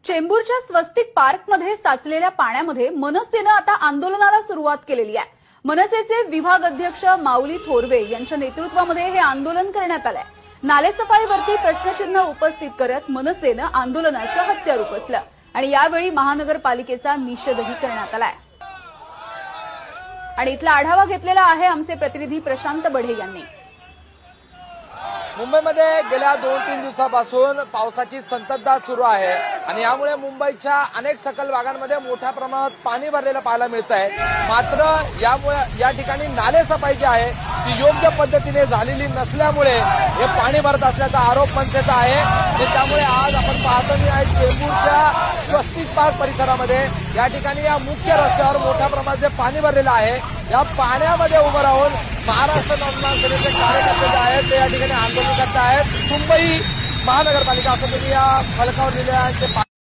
चेंबूरच्या स्वस्तिक पार्कमध्ये साचलेल्या पाण्यामध्ये मनसेनं आता आंदोलनाला सुरुवात केलेली आहे। मनसेचे विभाग अध्यक्ष माऊली थोरवे यांच्या नेतृत्वामध्ये हे आंदोलन करण्यात आलंय। नालेसफाईवरती प्रश्नचिन्ह उपस्थित करत मनसेनं आंदोलनाचं हत्यार उपसलं आणि यावेळी महानगरपालिकेचा निषेधही करण्यात आलाय। आणि इथला आढावा घेतलेला आहे आमचे प्रतिनिधी प्रशांत बढे यांनी। मुंबईमध्ये गेल्या 2-3 दिवसापासून पावसाची संततधार सुरू आहे आणि यामुळे मुंबईच्या अनेक सखल भागांमध्ये मोठ्या प्रमाणात पाणी भरलेलं पाहायला मिळत आहे। मात्र यामुळे या ठिकाणी नालेसफाई जी आहे ती योग्य पद्धतीने झालेली नसल्यामुळे हे पाणी भरत असल्याचा आरोप मनसेचा आहे। त्यामुळे आज आपण पाहतो आहे चेंबूरच्या स्वस्तिक पार्क परिसरामध्ये या ठिकाणी या मुख्य रस्त्यावर मोठ्या प्रमाणात पाणी भरलेलं आहे। या पाण्यामध्ये उभं राहून महाराष्ट्र नवनिर्माण सेनेचे कार्यकर्ते जे आहेत ते या ठिकाणी आंदोलन करत आहेत। मुंबई महानगरपालिका असं तुम्ही या फलकावर लिहिलेलं आहे।